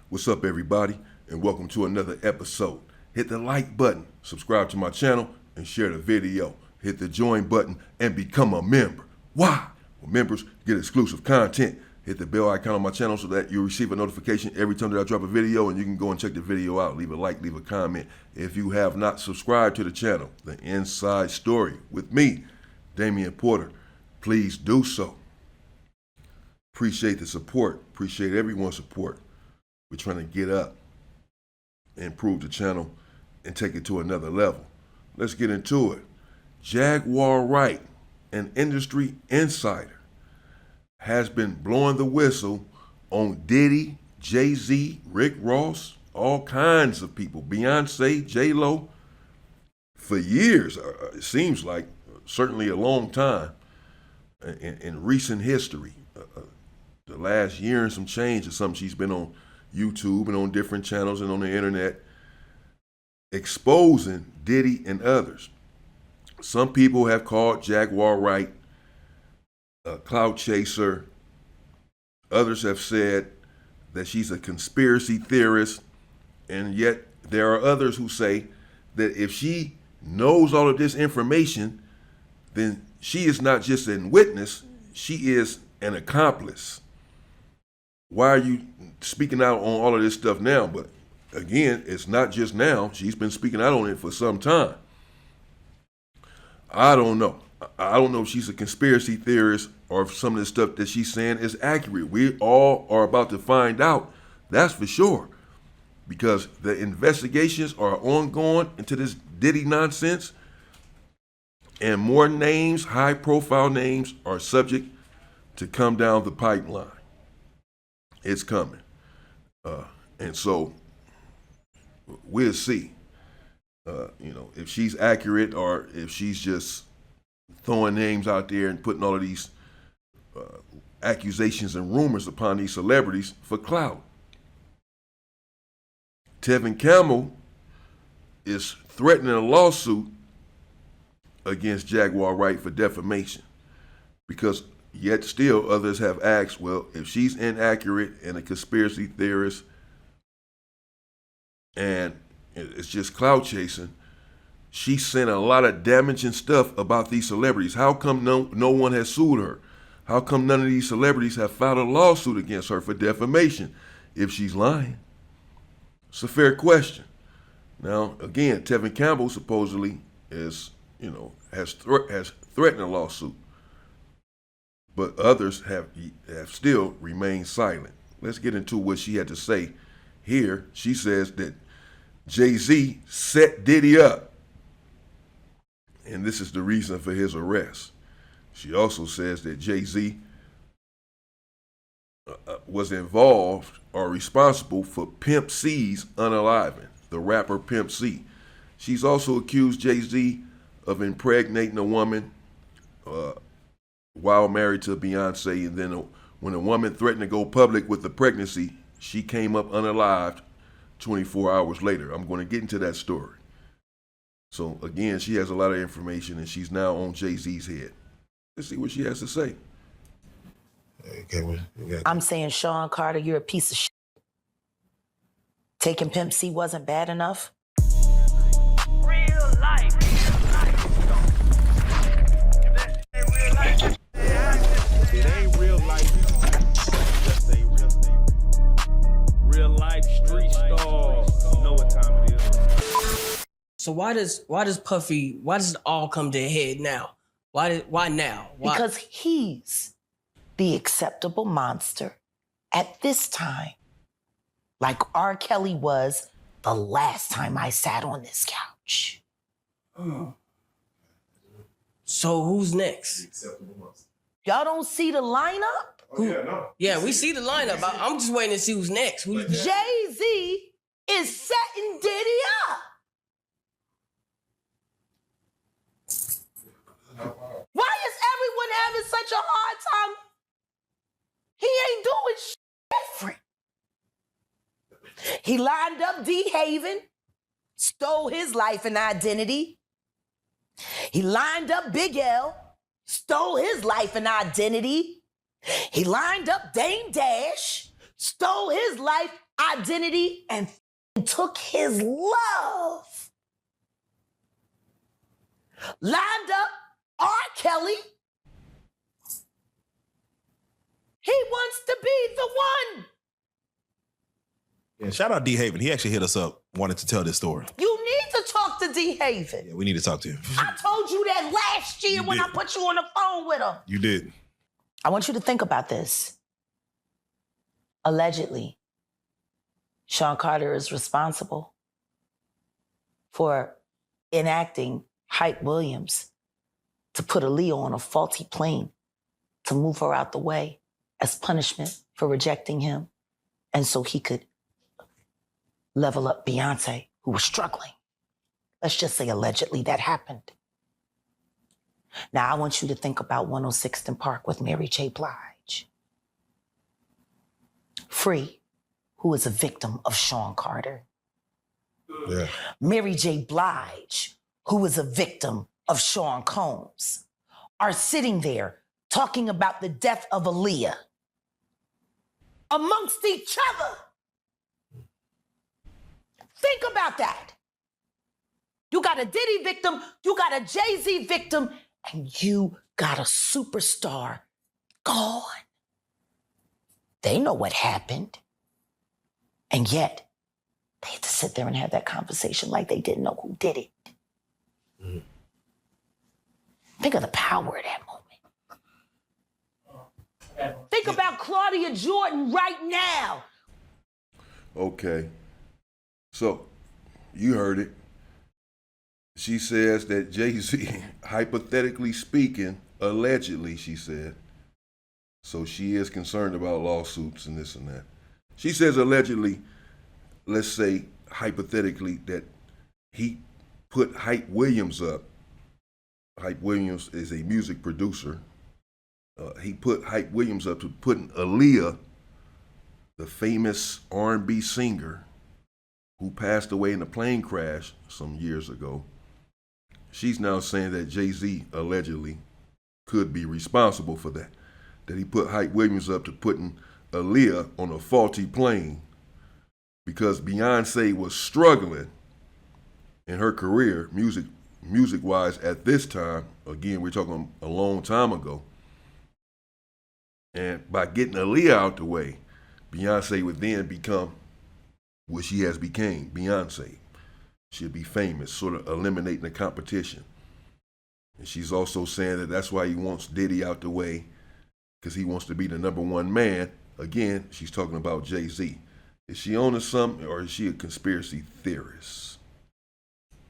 What's up, everybody, and welcome to another episode. Hit the like button, subscribe to my channel, and share the video. Hit the join button and become a member. Why? Well, members get exclusive content. Hit the bell icon on my channel so that you receive a notification every time that I drop a video, and you can go and check the video out. Leave a like, leave a comment. If you have not subscribed to the channel, The Inside Story with me, Damian Porter, please do so. Appreciate the support. Appreciate everyone's support. We're trying to get up, improve the channel, and take it to another level. Let's get into it. Jaguar Wright, an industry insider, has been blowing the whistle on Diddy, Jay-Z, Rick Ross, all kinds of people, Beyonce, J-Lo, for years. It seems like certainly a long time in recent history. The last year and some change or something, she's been on YouTube and on different channels and on the internet exposing Diddy and others. Some people have called Jaguar Wright a clout chaser. Others have said that she's a conspiracy theorist. And yet there are others who say that if she knows all of this information, then she is not just a witness, she is an accomplice. Why are you speaking out on all of this stuff now? But again, it's not just now. She's been speaking out on it for some time. I don't know. I don't know if she's a conspiracy theorist or if some of the stuff that she's saying is accurate. We all are about to find out. That's for sure. Because the investigations are ongoing into this Diddy nonsense. And more names, high profile names, are subject to come down the pipeline. It's coming. And so we'll see, if she's accurate or if she's just throwing names out there and putting all of these accusations and rumors upon these celebrities for clout. Tevin Campbell is threatening a lawsuit against Jaguar Wright for defamation because yet still others have asked, well, if she's inaccurate and a conspiracy theorist and it's just clout chasing, she sent a lot of damaging stuff about these celebrities. How come no one has sued her? How come none of these celebrities have filed a lawsuit against her for defamation if she's lying? It's a fair question. Now, again, Tevin Campbell supposedly has threatened a lawsuit. But others have still remained silent. Let's get into what she had to say here. She says that Jay-Z set Diddy up, and this is the reason for his arrest. She also says that Jay-Z was involved or responsible for Pimp C's unaliving, the rapper Pimp C. She's also accused Jay-Z of impregnating a woman while married to Beyonce, and then when a woman threatened to go public with the pregnancy, she came up unalived 24 hours later. I'm going to get into that story. So again, she has a lot of information, and she's now on Jay-Z's head. Let's see what she has to say. I'm saying, Sean Carter, you're a piece of shit. Taking Pimp C wasn't bad enough. Real life. It ain't real life. Just ain't real. Real life street stars. You know what time it is. So why does it all come to a head now? Why now? Why? Because he's the acceptable monster at this time. Like R. Kelly was the last time I sat on this couch. So who's next? Y'all don't see the lineup? Yeah, we see the lineup. I'm just waiting to see who's next. Jay-Z is setting Diddy up. Why is everyone having such a hard time? He ain't doing shit different. He lined up D. Haven, stole his life and identity. He lined up Big L, stole his life and identity. He lined up Dame Dash, stole his life, identity, and took his love. Lined up R. Kelly. He wants to be the one. Yeah, shout out D. Haven. He actually hit us up, wanted to tell this story. You need to talk to D. Haven. Yeah, we need to talk to him. I told you that last year when I put you on the phone with him. You did. I want you to think about this. Allegedly, Sean Carter is responsible for enacting Hype Williams to put Aaliyah on a faulty plane to move her out the way as punishment for rejecting him, and so he could level up Beyonce, who was struggling. Let's just say allegedly that happened. Now, I want you to think about 106th and Park with Mary J. Blige. Free, who is a victim of Sean Carter. Yeah. Mary J. Blige, who is a victim of Sean Combs, are sitting there talking about the death of Aaliyah amongst each other. Think about that. You got a Diddy victim, you got a Jay-Z victim, and you got a superstar gone. They know what happened. And yet, they had to sit there and have that conversation like they didn't know who did it. Mm-hmm. Think of the power of that moment. Think about Claudia Jordan right now. Okay. So, you heard it. She says that Jay-Z, hypothetically speaking, allegedly, she said, so she is concerned about lawsuits and this and that. She says allegedly, let's say hypothetically, that he put Hype Williams up. Hype Williams is a music producer. He put Hype Williams up to putting Aaliyah, the famous R&B singer who passed away in a plane crash some years ago. She's now saying that Jay-Z allegedly could be responsible for that. That he put Hype Williams up to putting Aaliyah on a faulty plane because Beyonce was struggling in her career, music-wise at this time. Again, we're talking a long time ago. And by getting Aaliyah out the way, Beyonce would then become what she has became, Beyonce. She'll be famous, sort of eliminating the competition. And she's also saying that that's why he wants Diddy out the way, because he wants to be the number one man. Again, she's talking about Jay-Z. Is she on to something, or is she a conspiracy theorist?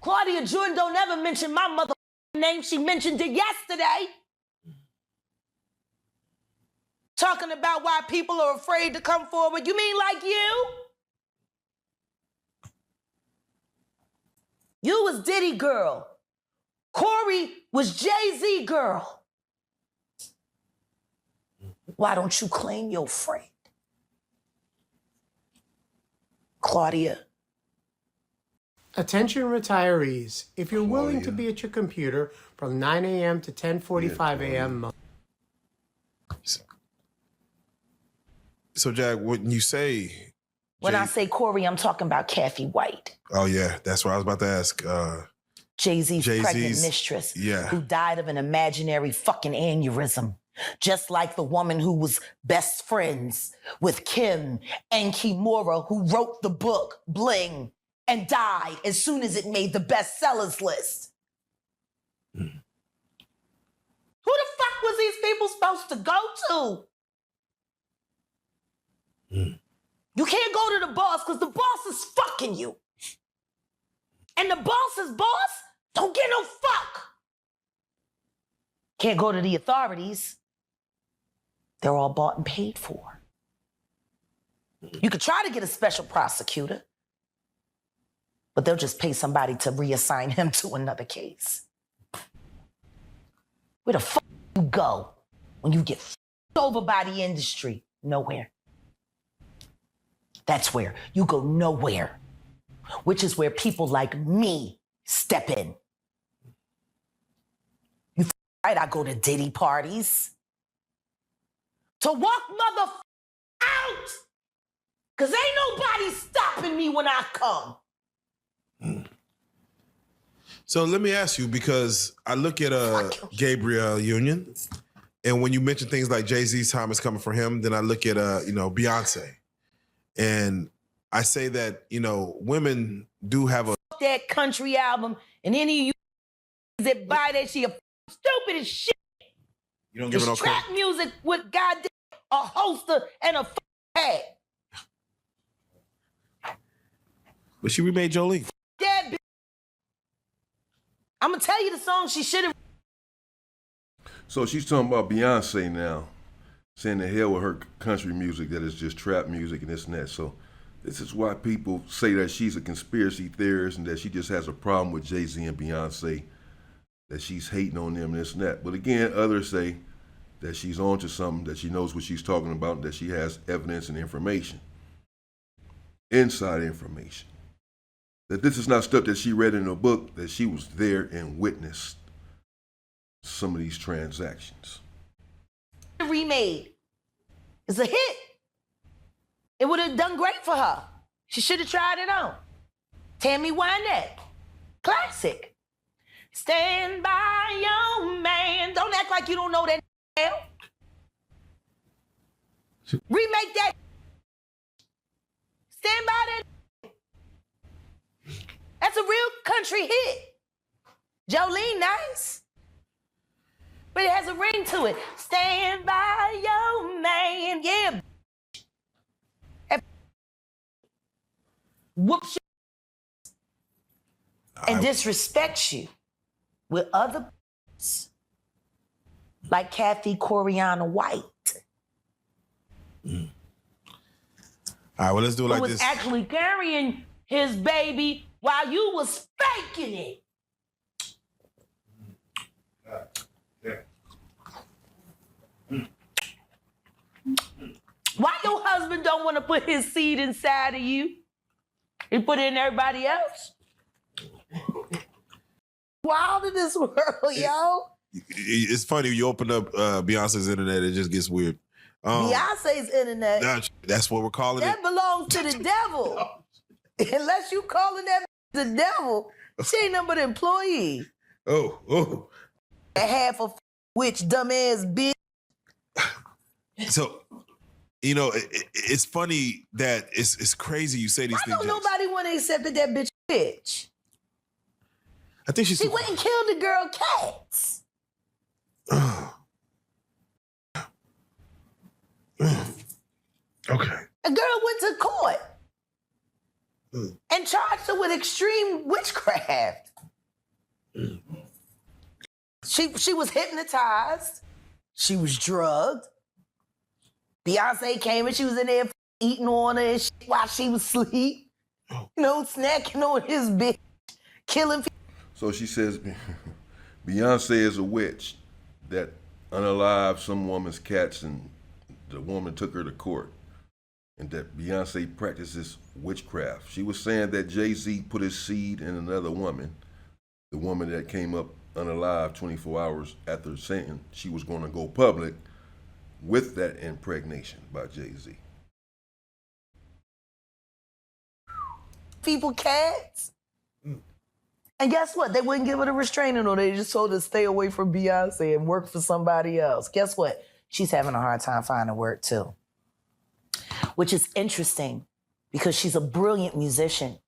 Claudia Jordan don't ever mention my mother name. She mentioned it yesterday. Talking about why people are afraid to come forward. You mean like you? You was Diddy girl. Corey was Jay-Z girl. Why don't you claim your friend? Claudia. Attention retirees, if you're willing to be at your computer from 9 a.m. to 10:45 a.m. So, Jack, when you say... When I say Corey, I'm talking about Kathy White. Oh, yeah, that's what I was about to ask. Jay-Z's pregnant mistress, who died of an imaginary fucking aneurysm. Just like the woman who was best friends with Kim and Kimura, who wrote the book Bling and died as soon as it made the bestsellers list. Who the fuck was these people supposed to go to? You can't go to the boss because the boss is fucking you. And the boss's boss don't get no fuck. Can't go to the authorities. They're all bought and paid for. You could try to get a special prosecutor, but they'll just pay somebody to reassign him to another case. Where the fuck you go when you get fucked over by the industry? Nowhere. That's where you go nowhere, which is where people like me step in. You right, I go to Diddy parties. To walk mother out Cause ain't nobody stopping me when I come. So let me ask you, because I look at Gabriel Union, and when you mention things like Jay-Z's time is coming for him, then I look at Beyonce. And I say that, women do have that country album, and any of you that buy that shit, stupid as shit. You don't give it no trap credit. music with goddamn a holster and a hat. But she remade Jolene. That bitch. I'm gonna tell you the song she should have. So she's talking about Beyonce now, saying the hell with her country music, that is just trap music and this and that. So this is why people say that she's a conspiracy theorist and that she just has a problem with Jay-Z and Beyonce, that she's hating on them, this and that. But again, others say that she's on to something, that she knows what she's talking about, and that she has evidence and information, inside information. That this is not stuff that she read in a book, that she was there and witnessed some of these transactions. Remade. It's a hit. It would have done great for her. She should have tried it on. Tammy Wynette. Classic. Stand by your man. Don't act like you don't know that hell. Remake that. Stand by that. That's a real country hit. Jolene, nice. But it has a ring to it. Stand by your man. Yeah. Whoops and disrespects you with other like Kathy Coriana White. All right, well, let's do it like who was this. actually carrying his baby while you was faking it. Why your husband don't want to put his seed inside of you? He put it in everybody else? Wild in this world, yo. It's funny, you open up Beyonce's internet, it just gets weird. Beyonce's internet. That's what we're calling that it. belongs to the devil. Unless you calling that the devil, she ain't nothing but an employee. Oh. And half a witch, dumbass bitch. So, it's funny that it's crazy you say these things. Why don't nobody want to accept that bitch bitch? I think she went and killed the girl cats. Okay. A girl went to court and charged her with extreme witchcraft. She was hypnotized. She was drugged. Beyonce came and she was in there eating on her and shit while she was asleep. Snacking on his bitch, killing people. So she says Beyonce is a witch that unalived some woman's cats, and the woman took her to court, and that Beyonce practices witchcraft. She was saying that Jay-Z put his seed in another woman, the woman that came up unalive 24 hours after saying she was going to go public with that impregnation by Jay-Z. People cats. And guess what? They wouldn't give her a restraining order. They just told her to stay away from Beyonce and work for somebody else. Guess what? She's having a hard time finding work too. Which is interesting because she's a brilliant musician.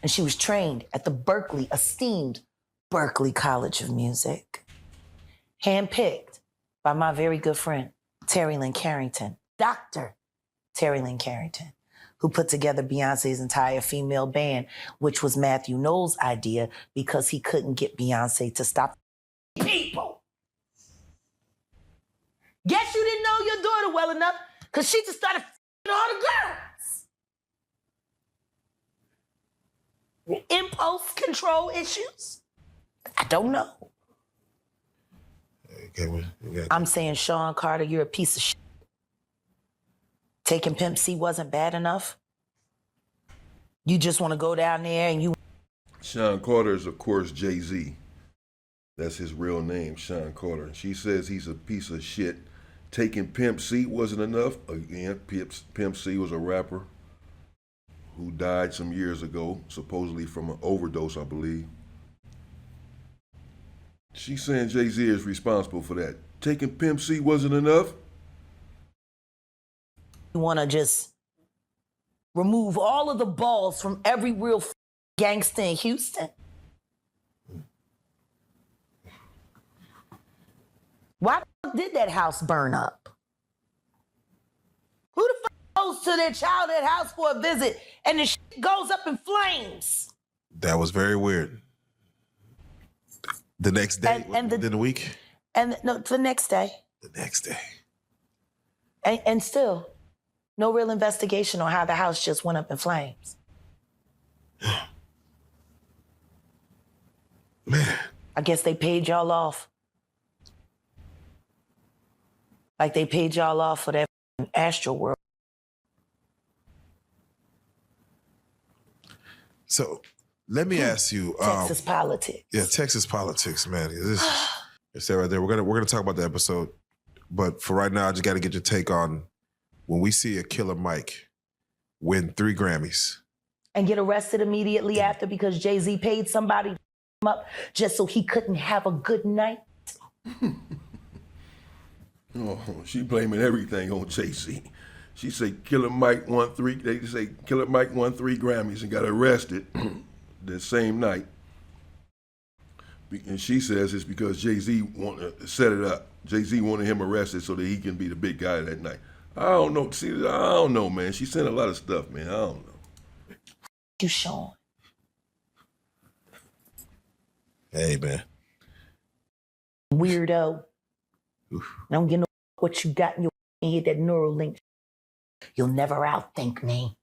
And she was trained at the esteemed Berklee College of Music. Handpicked by my very good friend, Terry Lynn Carrington, Dr. Terry Lynn Carrington, who put together Beyonce's entire female band, which was Matthew Knowles' idea because he couldn't get Beyonce to stop people. Guess you didn't know your daughter well enough because she just started all the girls. Impulse control issues? I don't know. Okay, I'm saying, Sean Carter, you're a piece of shit. Taking Pimp C wasn't bad enough. You just want to go down there and you... Sean Carter is, of course, Jay-Z. That's his real name, Sean Carter. She says he's a piece of shit. Taking Pimp C wasn't enough. Again, Pimp C was a rapper who died some years ago, supposedly from an overdose, I believe. She's saying Jay-Z is responsible for that. Taking Pimp C wasn't enough? You want to just remove all of the balls from every real gangster in Houston? Why the fuck did that house burn up? Who the fuck goes to their childhood house for a visit and the shit goes up in flames? That was very weird. The next day, within the week? And no, the next day. The next day. And still, no real investigation on how the house just went up in flames. Man. I guess they paid y'all off. Like they paid y'all off for that Astro World. So let me ask you. Texas politics. Yeah, Texas politics, man. It's that right there. We're gonna talk about the episode, but for right now, I just got to get your take on when we see a Killer Mike win 3 Grammys And get arrested immediately after because Jay-Z paid somebody to him up just so he couldn't have a good night. Oh, she blaming everything on Jay-Z. She say Killer Mike won 3. They say Killer Mike won 3 Grammys and got arrested the same night. And she says it's because Jay-Z wanted to set it up. Jay-Z wanted him arrested so that he can be the big guy that night. I don't know. See, I don't know, man. She said a lot of stuff, man. I don't know. You, Sean. Hey, man. Weirdo. Oof. Don't get no what you got in your head, that Neuralink. You'll never outthink me.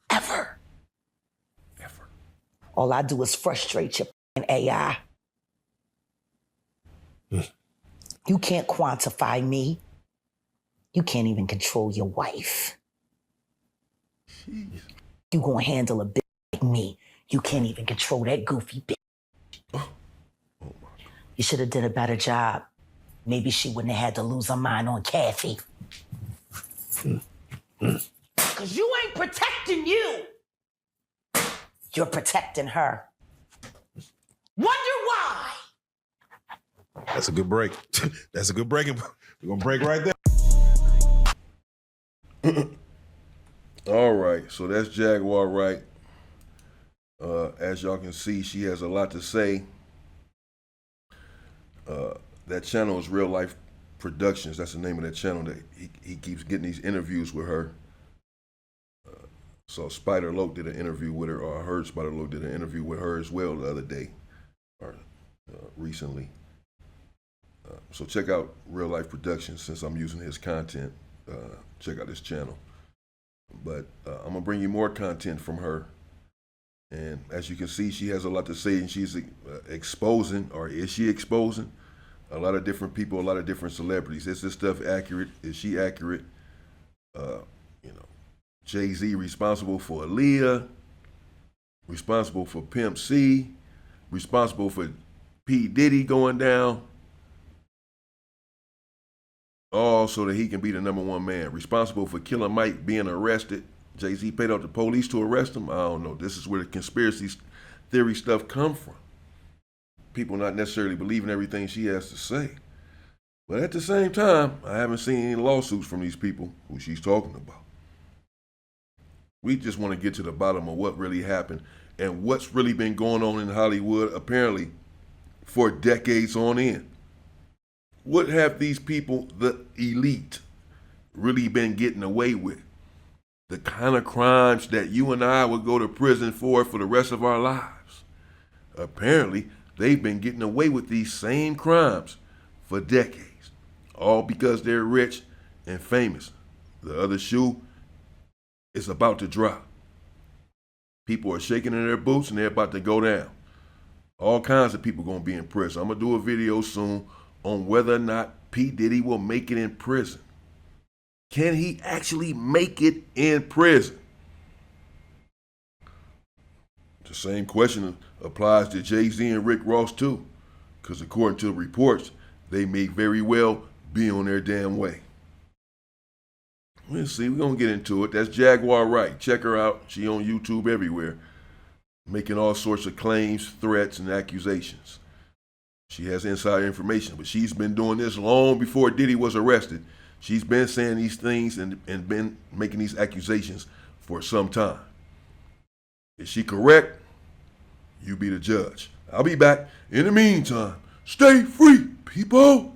Ever. Ever. All I do is frustrate your AI. You can't quantify me. You can't even control your wife. Jeez. You gonna handle a bitch like me. You can't even control that goofy bitch. Oh my God. You should have did a better job. Maybe she wouldn't have had to lose her mind on Kathy. Because you ain't protecting you. You're protecting her. Wonder why. That's a good break. That's a good break. We're going to break right there. All right, so that's Jaguar Wright. As y'all can see, she has a lot to say. That channel is Real Life Productions. That's the name of that channel. That he keeps getting these interviews with her. So Spider Loke did an interview with her, or I heard Spider Loke did an interview with her as well the other day, or recently. So check out Real Life Productions since I'm using his content. Check out his channel. But I'm gonna bring you more content from her. And as you can see, she has a lot to say, and she's exposing, or is she exposing, a lot of different people, a lot of different celebrities. Is this stuff accurate? Is she accurate? Jay-Z responsible for Aaliyah, responsible for Pimp C, responsible for P. Diddy going down, all so that he can be the #1 man. Responsible for Killer Mike being arrested. Jay-Z paid off the police to arrest him. I don't know. This is where the conspiracy theory stuff come from. People not necessarily believing everything she has to say. But at the same time, I haven't seen any lawsuits from these people who she's talking about. We just want to get to the bottom of what really happened and what's really been going on in Hollywood, apparently, for decades on end. What have these people, the elite, really been getting away with? The kind of crimes that you and I would go to prison for the rest of our lives. Apparently, they've been getting away with these same crimes for decades, all because they're rich and famous. The other shoe is about to drop. People are shaking in their boots and they're about to go down. All kinds of people gonna be in prison. I'm gonna do a video soon on whether or not P. Diddy will make it in prison. Can he actually make it in prison? The same question applies to Jay-Z and Rick Ross too, because according to the reports, they may very well be on their damn way. We'll see. We're going to get into it. That's Jaguar Wright. Check her out. She on YouTube everywhere, making all sorts of claims, threats, and accusations. She has inside information, but she's been doing this long before Diddy was arrested. She's been saying these things and been making these accusations for some time. Is she correct? You be the judge. I'll be back. In the meantime, stay free, people.